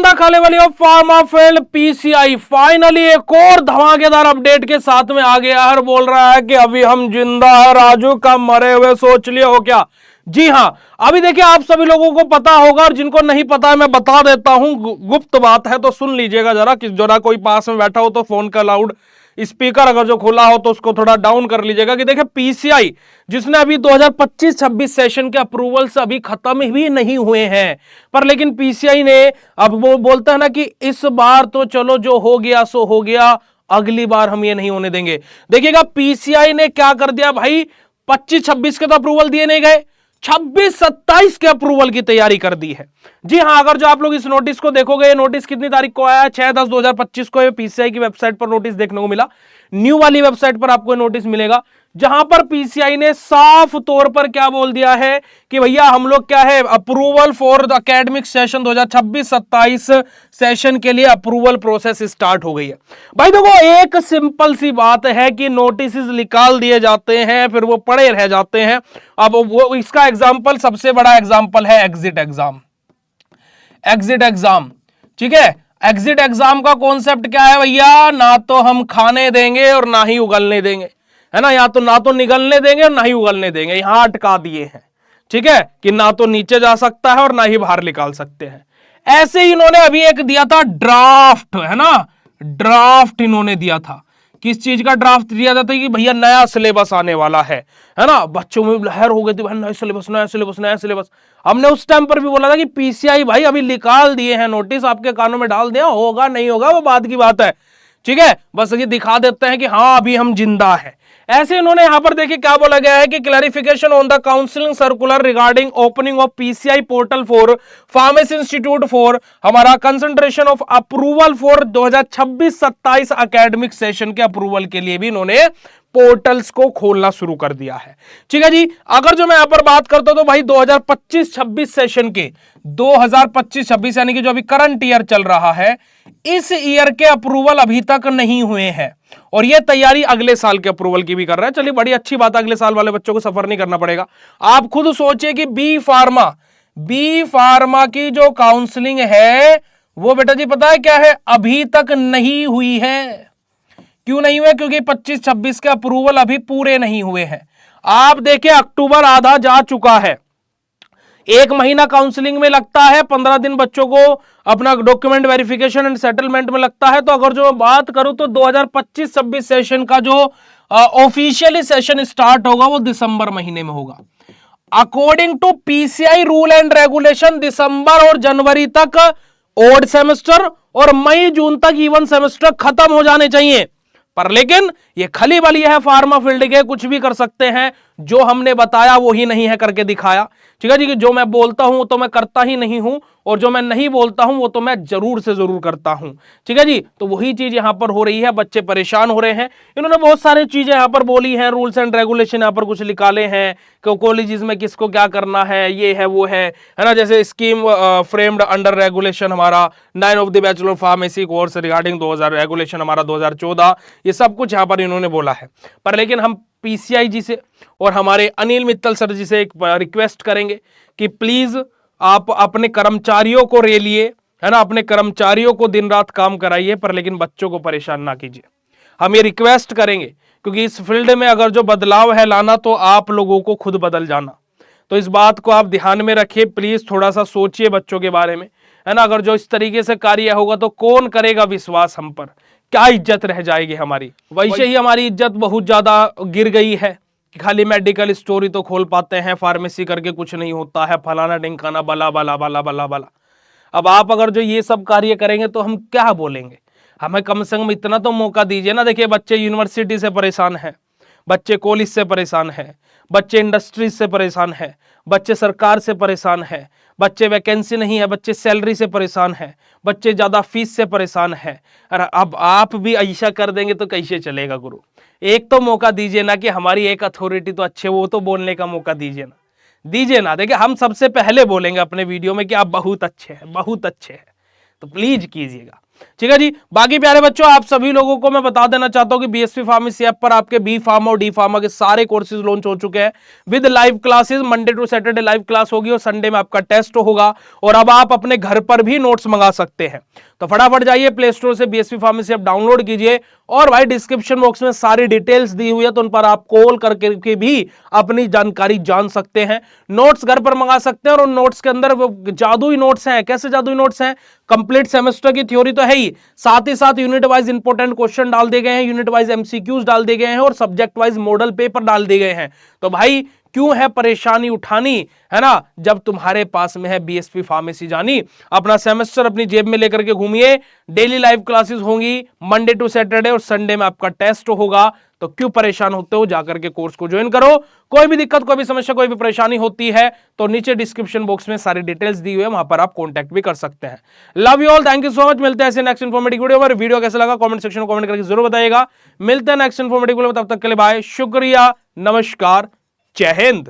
धोखा खाने वाली ऑफ फार्माफिल्ड पीसीआई फाइनली एक और धमाकेदार अपडेट के साथ में आ गया है और बोल रहा है कि अभी हम जिंदा है राजू, का मरे हुए सोच लिए हो क्या। जी हां, अभी देखिए आप सभी लोगों को पता होगा और जिनको नहीं पता है मैं बता देता हूं, गुप्त बात है तो सुन लीजिएगा जरा, कि जरा कोई पास में बैठा हो तो फोन का लाउड स्पीकर अगर जो खुला हो तो उसको थोड़ा डाउन कर लीजिएगा। कि देखिए पीसीआई जिसने अभी 2025-26 सेशन के अप्रूवल्स अभी खत्म भी नहीं हुए हैं, पर लेकिन पीसीआई ने अब वो बोलता है ना कि इस बार तो चलो जो हो गया सो हो गया, अगली बार हम ये नहीं होने देंगे। देखिएगा पीसीआई ने क्या कर दिया भाई, 25-26 के तो अप्रूवल दिए नहीं गए, 26-27 के अप्रूवल की तैयारी कर दी है। जी हां, अगर जो आप लोग इस नोटिस को देखोगे, नोटिस कितनी तारीख को आया, 6/10/2025 को पीसीआई की वेबसाइट पर नोटिस देखने को मिला। न्यू वाली वेबसाइट पर आपको नोटिस मिलेगा, जहां पर पीसीआई ने साफ तौर पर क्या बोल दिया है कि भैया हम लोग क्या है, approval for the academic session 2026-27 session के लिए अप्रूवल प्रोसेस स्टार्ट हो गई है। भाई देखो एक सिंपल सी बात है कि नोटिस निकाल दिए जाते हैं फिर वो पड़े रह जाते हैं। अब वो इसका एग्जांपल, सबसे बड़ा एग्जांपल है एग्जिट एग्जाम। एग्जिट एग्जाम, ठीक है, एग्जिट एग्जाम का कॉन्सेप्ट क्या है भैया, ना तो हम खाने देंगे और ना ही उगलने देंगे, है ना, या तो ना तो निगलने देंगे और ना ही उगलने देंगे, यहां अटका दिए हैं। ठीक है, कि ना तो नीचे जा सकता है और ना ही बाहर निकाल सकते हैं। ऐसे ही इन्होंने अभी एक दिया था ड्राफ्ट, है ना, ड्राफ्ट इन्होंने दिया था। किस चीज का ड्राफ्ट दिया जाता है कि भैया नया सिलेबस आने वाला है ना, बच्चों में लहर हो गई थी भाई, नया सिलेबस नया सिलेबस नया सिलेबस। हमने उस टाइम पर भी बोला था कि पीसीआई भाई अभी निकाल दिए हैं नोटिस, आपके कानों में डाल दिया, होगा नहीं होगा वो बाद की बात है। ठीक है, बस ये दिखा देते हैं कि हाँ अभी हम जिंदा है। ऐसे इन्होंने यहां पर देखिए क्या बोला गया है कि clarification on the counselling circular regarding opening of PCI portal for pharmacy institute for हमारा concentration of approval for 2026-27 academic session के अप्रूवल के लिए भी इन्होंने पोर्टल्स को खोलना शुरू कर दिया है। ठीक है जी, अगर जो मैं यहां पर बात करता हूं तो भाई 2025-26 सेशन के 2025-26 यानी कि जो अभी करंट ईयर चल रहा है, इस ईयर के अप्रूवल अभी तक नहीं हुए हैं और ये तैयारी अगले साल के अप्रूवल की भी कर रहा है। चलिए बड़ी अच्छी बात है, अगले साल वाले बच्चों को सफर नहीं करना पड़ेगा। आप खुद सोचिए कि बी फार्मा की जो काउंसलिंग है वो बेटा जी पता है क्या है, अभी तक नहीं हुई है। क्यों नहीं हुए, क्योंकि 25-26 के अप्रूवल अभी पूरे नहीं हुए हैं। आप देखिए अक्टूबर आधा जा चुका है, 1 महीना काउंसलिंग में लगता है, 15 दिन बच्चों को अपना डॉक्यूमेंट वेरिफिकेशन एंड सेटलमेंट में लगता है। तो अगर जो मैं बात करूं तो 2025-26 सेशन का जो ऑफिशियली सेशन स्टार्ट होगा वो दिसंबर महीने में होगा। According to PCI rule and regulation दिसंबर और जनवरी तक ओड सेमेस्टर और मई जून तक इवन सेमेस्टर खत्म हो जाने चाहिए। पर लेकिन ये खली बली है फार्मा फील्ड के, कुछ भी कर सकते हैं, जो हमने बताया वो ही नहीं है करके दिखाया। ठीक है जी, कि जो मैं बोलता हूं तो मैं करता ही नहीं हूं और जो मैं नहीं बोलता हूं वो तो मैं जरूर से जरूर करता हूं। ठीक है जी, तो वही चीज यहां पर हो रही है, बच्चे परेशान हो रहे हैं। इन्होंने बहुत सारी चीजें यहां पर बोली हैं, रूल्स एंड रेगुलेशन यहां पर कुछ निकाले हैं कि कॉलेजेस में किसको क्या करना है, ये है वो है ना, जैसे स्कीम फ्रेम्ड अंडर रेगुलेशन हमारा 9 of the bachelor of pharmacy course regarding 2000 regulation हमारा 2014, ये सब कुछ यहां पर इन्होंने बोला है। पर लेकिन हम पीसीआई जी से और हमारे अनिल मित्तल सर जी से एक रिक्वेस्ट करेंगे कि प्लीज आप अपने कर्मचारियों को रेलिए, है ना, अपने कर्मचारियों को दिन रात काम कराइए, पर लेकिन बच्चों को परेशान ना कीजिए। हम ये रिक्वेस्ट करेंगे क्योंकि इस फील्ड में अगर जो बदलाव है लाना तो आप लोगों को खुद बदल जाना। तो इस बात को आप ध्यान में रखिए, प्लीज थोड़ा सा सोचिए बच्चों के बारे में, है ना। अगर जो इस तरीके से कार्य होगा तो कौन करेगा विश्वास हम पर, क्या इज्जत रह जाएगी हमारी। वैसे ही हमारी इज्जत बहुत ज्यादा गिर गई है कि खाली मेडिकल स्टोर ही तो खोल पाते हैं, फार्मेसी करके कुछ नहीं होता है, फलाना ढिंकाना बला बला बला बला बला। अब आप अगर जो ये सब कार्य करेंगे तो हम क्या बोलेंगे, हमें कम से कम इतना तो मौका दीजिए ना। देखिए बच्चे यूनिवर्सिटी से परेशान हैं, बच्चे कॉलेज से परेशान हैं, बच्चे इंडस्ट्रीज से परेशान हैं, बच्चे सरकार से परेशान हैं, बच्चे वैकेंसी नहीं है, बच्चे सैलरी से परेशान हैं, बच्चे ज्यादा फीस से परेशान हैं। अरे अब आप भी ऐसा कर देंगे तो कैसे चलेगा गुरु। एक तो मौका दीजिए ना, कि हमारी एक अथॉरिटी तो अच्छे, वो तो बोलने का मौका दीजिए ना। देखिए हम सबसे पहले बोलेंगे अपने वीडियो में कि आप बहुत अच्छे हैं, बहुत अच्छे हैं, तो प्लीज कीजिएगा। ठीक है जी। बाकी प्यारे बच्चों, आप सभी लोगों को मैं बता देना चाहता हूं कि बीएसपी फार्मेसी ऐप पर आपके बी फार्मा और डी फार्मा के सारे कोर्सेज लॉन्च हो चुके हैं with live classes. Monday to Saturday live class होगी और संडे में आपका टेस्ट होगा, और अब आप अपने घर पर भी नोट्स मंगा सकते हैं। तो फटाफट जाइए प्ले स्टोर से बीएसपी फार्मेसी ऐप डाउनलोड कीजिए, और भाई डिस्क्रिप्शन बॉक्स में सारी डिटेल्स दी हुई है, तो उन पर आप कॉल करके भी अपनी जानकारी जान सकते हैं। नोट्स घर पर मंगा सकते हैं, और उन नोट्स के अंदर वो जादुई नोट्स हैं। कैसे जादुई नोट्स हैं? कंप्लीट सेमेस्टर की थ्योरी तो है ही साथ यूनिट वाइज इंपोर्टेंट क्वेश्चन डाल दिए गए हैं, यूनिट वाइज एमसीक्यूज डाल दिए गए हैं, और सब्जेक्ट वाइज मॉडल पेपर डाल दिए गए हैं। तो भाई क्यों है परेशानी उठानी, है ना, जब तुम्हारे पास में है बीएसपी फार्मेसी जानी। अपना सेमेस्टर अपनी जेब में लेकर के घूमिए। डेली लाइव क्लासेस होंगी मंडे टू सैटरडे, और संडे में आपका टेस्ट होगा। तो क्यों परेशान होते हो, जाकर के कोर्स को ज्वाइन करो। कोई भी दिक्कत, कोई भी समस्या, कोई भी परेशानी होती है तो नीचे डिस्क्रिप्शन बॉक्स में सारी डिटेल्स दी हुई है, वहां पर आप कॉन्टैक्ट भी कर सकते हैं। Love you all, thank you so much. मिलते हैं ऐसे नेक्स्ट इन्फॉर्मेटिव वीडियो पर। वीडियो कैसा लगा कमेंट सेक्शन में कमेंट करके जरूर बताइएगा। मिलते हैं नेक्स्ट इन्फॉर्मेटिव वीडियो में, तब तक के लिए बाय, शुक्रिया, नमस्कार, जय हिंद।